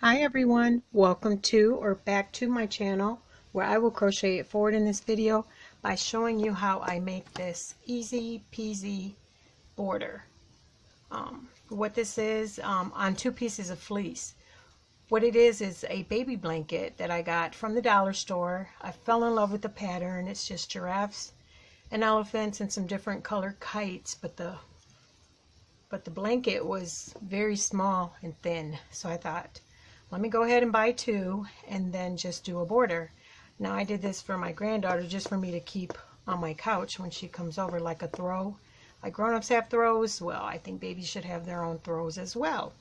Hi everyone, welcome to or back to my channel where I will crochet it forward in this video by showing you how I make this easy peasy border. What this is on two pieces of fleece. What it is a baby blanket that I got from the dollar store. I fell in love with the pattern. It's just giraffes and elephants and some different colored kites, but the blanket was very small and thin, so I thought, let me go ahead and buy two and then just do a border. Now I did this for my granddaughter just for me to keep on my couch when she comes over, like a throw. Like grown-ups have throws, well, I think babies should have their own throws as well.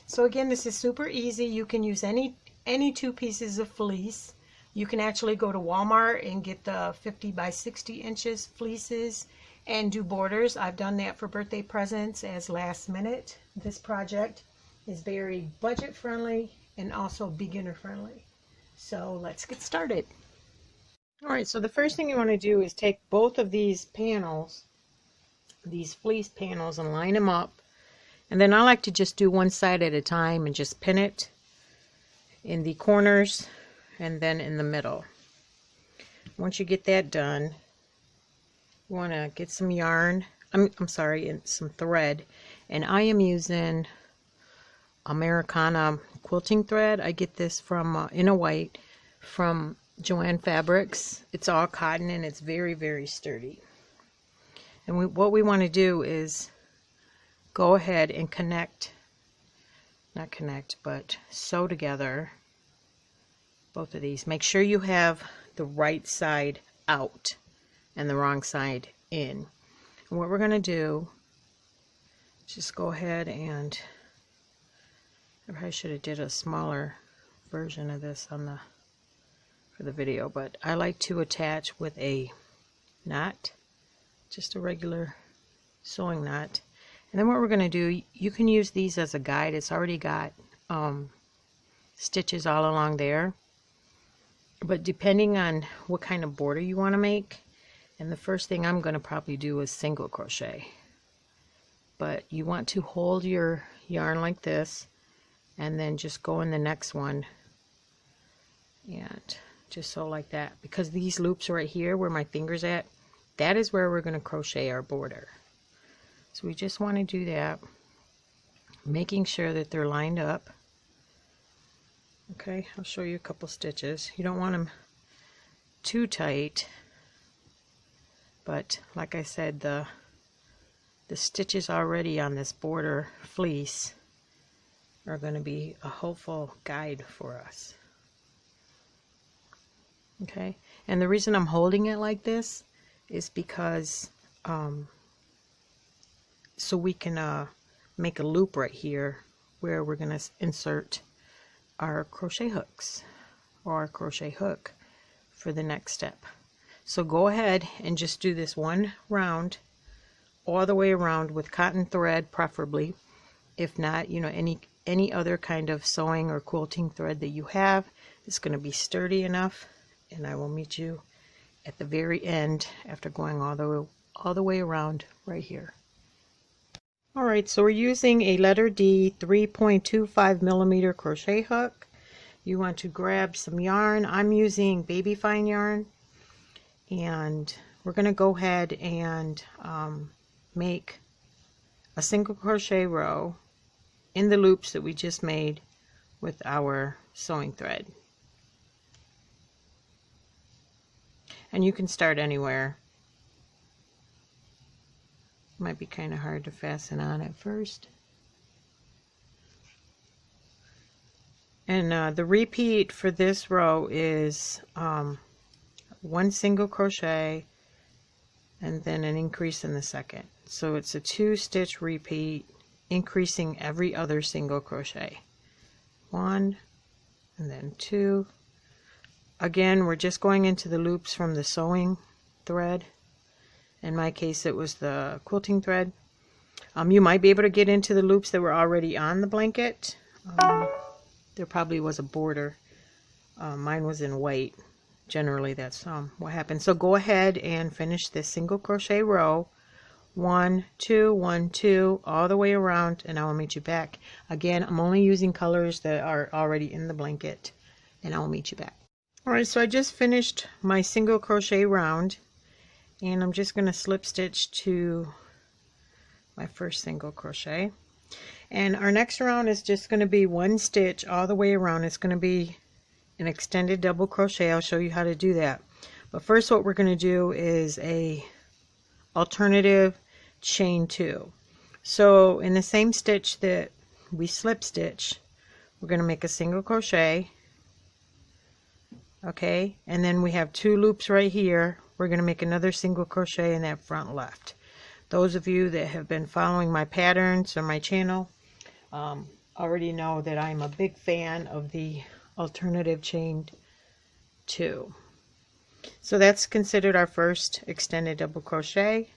So again, this is super easy. You can use any two pieces of fleece. You can actually go to Walmart and get the 50 by 60 inches fleeces and do borders. I've done that for birthday presents as last minute. This project is very budget friendly and also beginner friendly. So let's get started. Alright, so the first thing you want to do is take both of these panels, these fleece panels, and line them up. And then I like to just do one side at a time and just pin it in the corners and then in the middle. Once you get that done, you want to get some yarn, I'm sorry, and some thread. And I am using Americana quilting thread. I get this from in a white from Joann Fabrics. It's all cotton and it's very, very sturdy. And what we want to do is go ahead and but sew together both of these. Make sure you have the right side out and the wrong side in. And what we're going to do is just go ahead and I probably should have did a smaller version of this for the video, but I like to attach with a knot, just a regular sewing knot. And then what we're going to do, you can use these as a guide. It's already got stitches all along there, but depending on what kind of border you want to make, and the first thing I'm going to probably do is single crochet. But you want to hold your yarn like this and then just go in the next one and just sew like that, because these loops right here where my finger's at, that is where we're going to crochet our border. So we just want to do that, making sure that they're lined up. Okay, I'll show you a couple stitches. You don't want them too tight, but like I said, the stitches already on this border fleece are going to be a helpful guide for us. Okay, and the reason I'm holding it like this is because so we can make a loop right here where we're going to insert our crochet hooks or our crochet hook for the next step. So go ahead and just do this one round all the way around with cotton thread, preferably. If not, you know, any other kind of sewing or quilting thread that you have is going to be sturdy enough. And I will meet you at the very end after going all the way around right here. Alright, so we're using a letter D 3.25 millimeter crochet hook. You want to grab some yarn. I'm using baby fine yarn, and we're going to go ahead and make a single crochet row in the loops that we just made with our sewing thread. And you can start anywhere. Might be kind of hard to fasten on at first. And the repeat for this row is one single crochet and then an increase in the second. So it's a 2-stitch repeat, increasing every other single crochet. 1 and then 2. Again, we're just going into the loops from the sewing thread. In my case, it was the quilting thread. You might be able to get into the loops that were already on the blanket. There probably was a border. Mine was in white. Generally, that's what happens. So go ahead and finish this single crochet row 1 2 1 2 all the way around, and I will meet you back. Again, I'm only using colors that are already in the blanket, and I will meet you back. Alright, so I just finished my single crochet round, and I'm just going to slip stitch to my first single crochet, and our next round is just going to be 1 stitch all the way around. It's going to be an extended double crochet. I'll show you how to do that, but first what we're going to do is a alternative chain 2. So in the same stitch that we slip stitch, we're going to make a single crochet, okay, and then we have 2 loops right here. We're going to make another single crochet in that front left. Those of you that have been following my patterns on my channel already know that I'm a big fan of the alternative chain 2. So that's considered our first extended double crochet.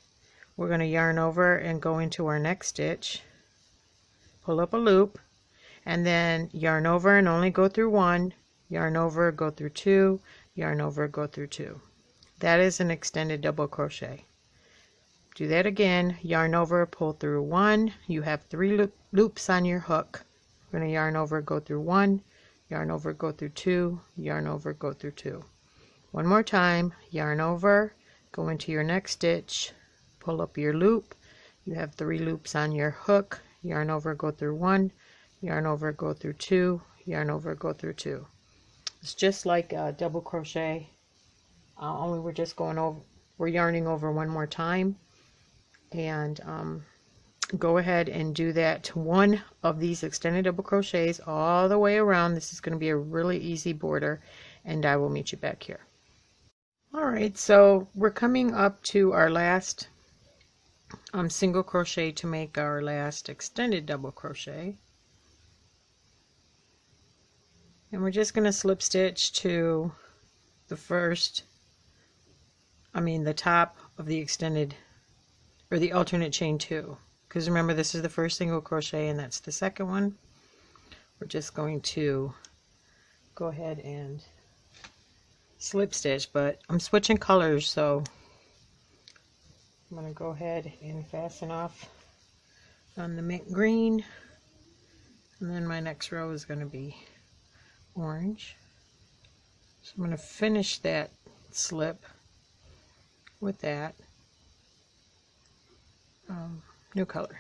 We're going to yarn over and go into our next stitch, pull up a loop, and then yarn over and only go through 1, yarn over, go through 2, yarn over, go through 2. That is an extended double crochet. Do that again, yarn over, pull through 1. You have 3 loops on your hook. We're going to yarn over, go through 1, yarn over, go through 2, yarn over, go through 2. One more time, yarn over, go into your next stitch, pull up your loop. You have 3 loops on your hook, yarn over, go through 1, yarn over, go through 2, yarn over, go through 2. It's just like a double crochet, only we're just going over, we're yarning over one more time. And go ahead and do that to one of these extended double crochets all the way around. This is going to be a really easy border, and I will meet you back here. Alright, so we're coming up to our last single crochet to make our last extended double crochet, and we're just going to slip stitch to the the top of the extended or the alternate chain 2, because remember this is the first single crochet and that's the second one. We're just going to go ahead and slip stitch, but I'm switching colors, so I'm going to go ahead and fasten off on the mint green, and then my next row is going to be orange. So I'm going to finish that slip with that new color.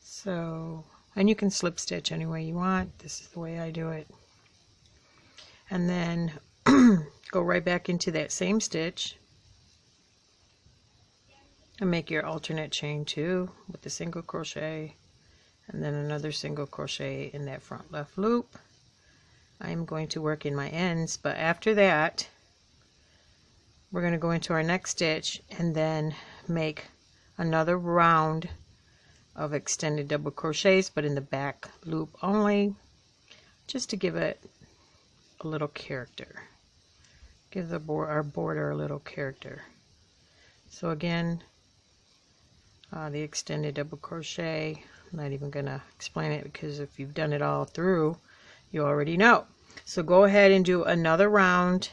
So, and you can slip stitch any way you want. This is the way I do it. And then go right back into that same stitch and make your alternate chain 2 with the single crochet, and then another single crochet in that front left loop. I'm going to work in my ends, but after that we're going to go into our next stitch and then make another round of extended double crochets, but in the back loop only, just to give it a little character, give our border a little character. So again, the extended double crochet, I'm not even going to explain it because if you've done it all through, you already know. So go ahead and do another round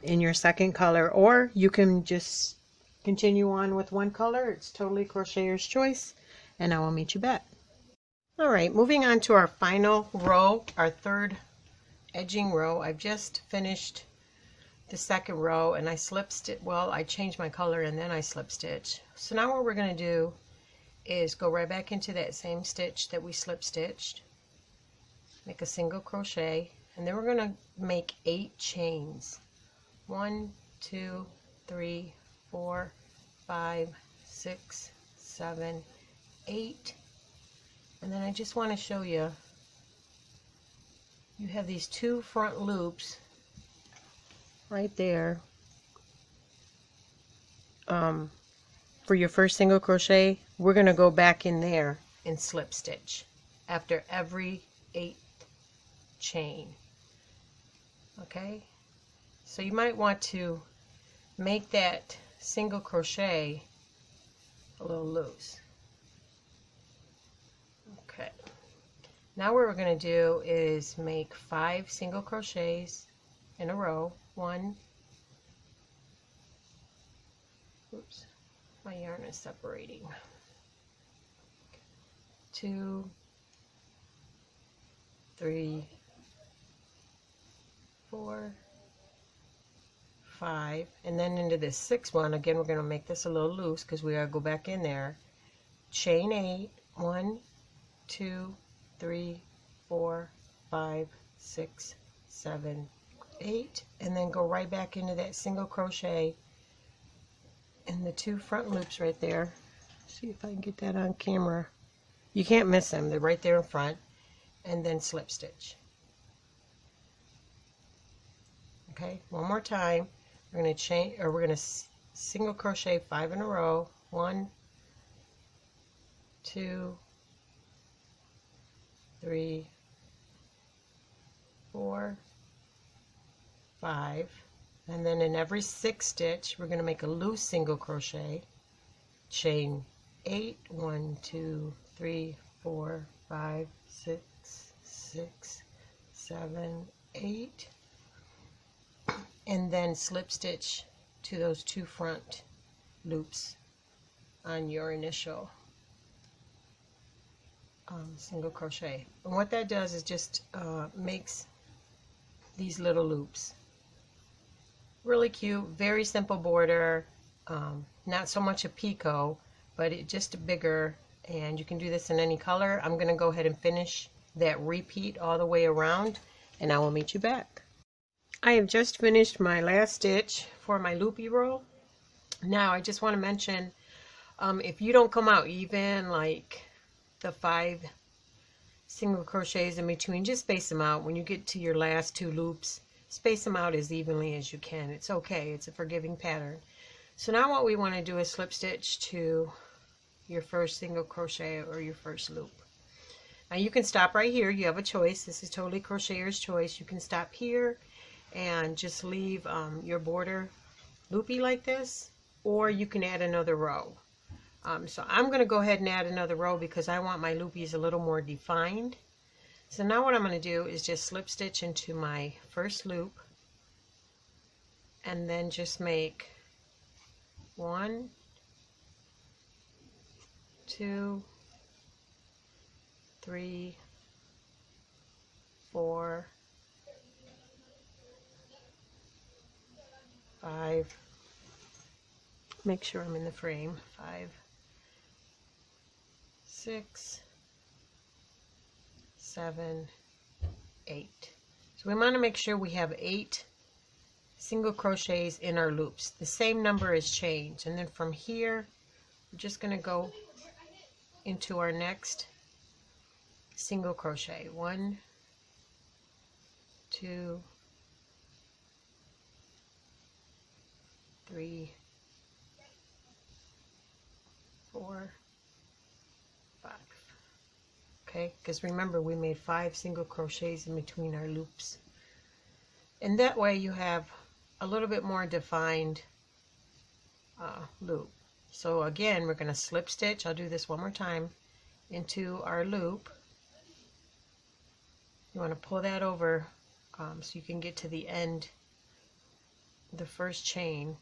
in your second color, or you can just continue on with one color. It's totally crocheter's choice, and I will meet you back. Alright, moving on to our final row, our third edging row. I've just finished the second row and I slip stitch, well, I changed my color and then I slip stitch. So now what we're going to do is go right back into that same stitch that we slip stitched, make a single crochet, and then we're going to make 8 chains. 1 2 3 4 5 6 7 8. And then I just want to show you, you have these 2 front loops right there for your first single crochet. We're going to go back in there and slip stitch after every 8th chain. Okay, so you might want to make that single crochet a little loose. Okay, now what we're going to do is make 5 single crochets in a row. 1 My yarn is separating. 2, 3, 4, 5, and then into this 6th one. Again, we're going to make this a little loose because we got to go back in there. Chain 8, 1, 2, 3, 4, 5, 6, 7, 8, and then go right back into that single crochet in the 2 front loops right there. See if I can get that on camera. You can't miss them, they're right there in front, and then slip stitch. Okay, one more time. We're going to chain, or we're going to single crochet 5 in a row. 1, 2, 3, 4, 5, and then in every 6th stitch we're going to make a loose single crochet, chain 8, 1, 2, 3, 4, 5, 6, 6, 7, 8, and then slip stitch to those 2 front loops on your initial single crochet. And what that does is just makes these little loops. Really cute, very simple border, not so much a picot, but it just bigger, and you can do this in any color. I'm going to go ahead and finish that repeat all the way around, and I will meet you back. I have just finished my last stitch for my loopy roll. Now I just want to mention, if you don't come out even, like the 5 single crochets in between, just space them out. When you get to your last 2 loops, space them out as evenly as you can. It's okay, it's a forgiving pattern. So now what we want to do is slip stitch to your first single crochet or your first loop. Now you can stop right here, you have a choice. This is totally crochetier's choice. You can stop here and just leave your border loopy like this, or you can add another row. So I'm going to go ahead and add another row because I want my loopies a little more defined. So now what I'm going to do is just slip stitch into my first loop and then just make 1, 2, 3, 4, 5. Make sure I'm in the frame. 5, 6, 7, 8. So we want to make sure we have 8 single crochets in our loops. The same number is changed, and then from here we're just going to go into our next single crochet. 1, 2, 3, 4, 5. Okay, because remember we made 5 single crochets in between our loops, and that way you have a little bit more defined loop. So again, we're going to slip stitch, I'll do this one more time, into our loop. You want to pull that over so you can get to the end, the first chain,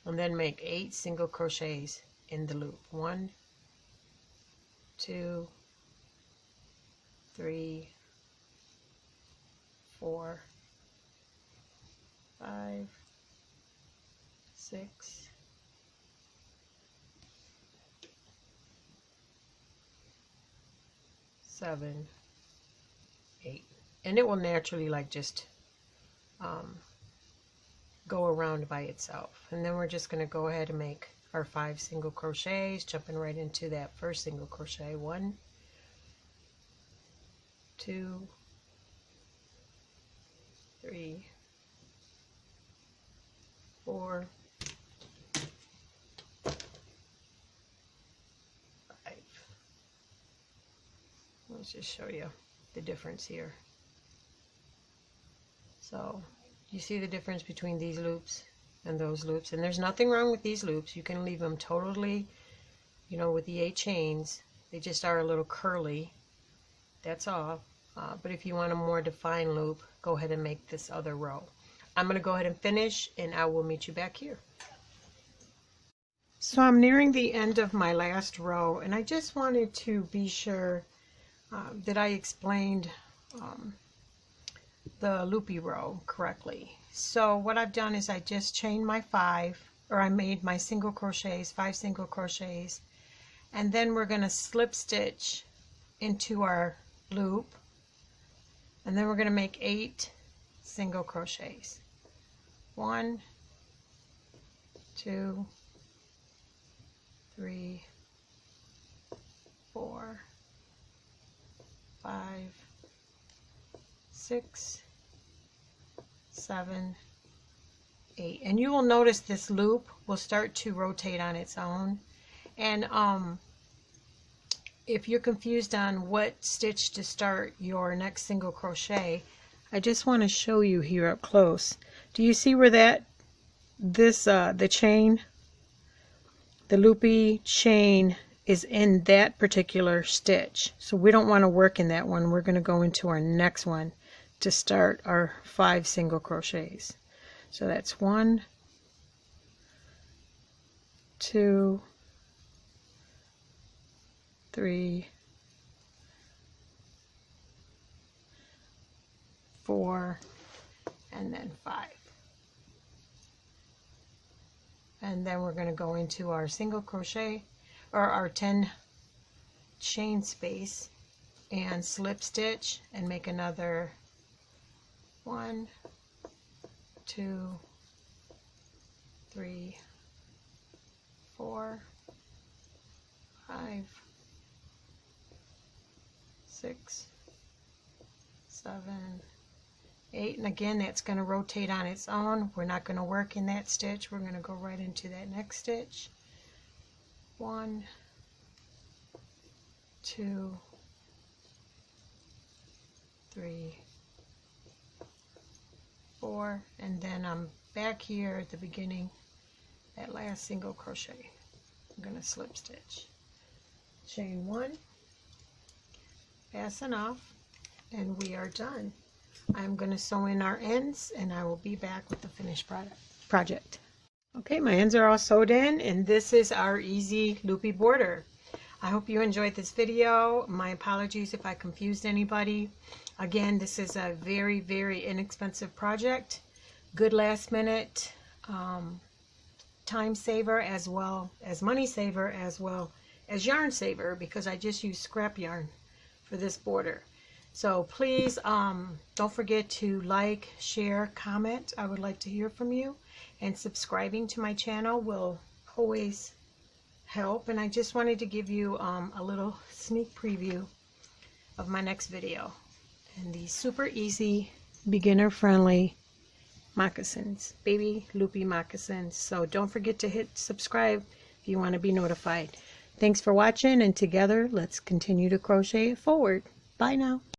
and then make 8 single crochets in the loop. 1, 2, 3, 4, 5, 6, 7, 8, and it will naturally like just go around by itself. And then we're just going to go ahead and make our 5 single crochets, jumping right into that first single crochet. 1, 2, 3, 4, 5. Let's just show you the difference here. So you see the difference between these loops and those loops, and there's nothing wrong with these loops. You can leave them totally, you know, with the 8 chains. They just are a little curly, that's all. But if you want a more defined loop, go ahead and make this other row. I'm going to go ahead and finish, and I will meet you back here. So I'm nearing the end of my last row, and I just wanted to be sure that I explained the loopy row correctly. So what I've done is I just chained my 5, or I made my single crochets, 5 single crochets, and then we're going to slip stitch into our loop, and then we're going to make 8 single crochets. 1, 2, 3, 4, 5, 6, 7, 8. And you will notice this loop will start to rotate on its own. And if you're confused on what stitch to start your next single crochet, I just want to show you here up close. Do you see where the chain, the loopy chain, is in that particular stitch? So we don't want to work in that one. We're going to go into our next one to start our 5 single crochets. So that's 1, 2, 3, 4, and then 5. And then we're going to go into our single crochet, or our 10 chain space, and slip stitch and make another 1, 2, 3, 4, 5, 6, 7, 8, and again that's going to rotate on its own. We're not going to work in that stitch. We're going to go right into that next stitch. 1, 2, 3, 4, and then I'm back here at the beginning, that last single crochet. I'm going to slip stitch, chain 1, fasten off, and we are done. I'm going to sew in our ends, and I will be back with the finished project. Okay, my ends are all sewed in, and this is our easy loopy border. I hope you enjoyed this video. My apologies if I confused anybody. Again, this is a very, very inexpensive project. Good last minute time saver, as well as money saver, as well as yarn saver, because I just used scrap yarn for this border. So please don't forget to like, share, comment. I would like to hear from you, and subscribing to my channel will always help. And I just wanted to give you a little sneak preview of my next video, and these super easy, beginner friendly moccasins, baby loopy moccasins. So don't forget to hit subscribe if you want to be notified. Thanks for watching, and together let's continue to crochet it forward. Bye now.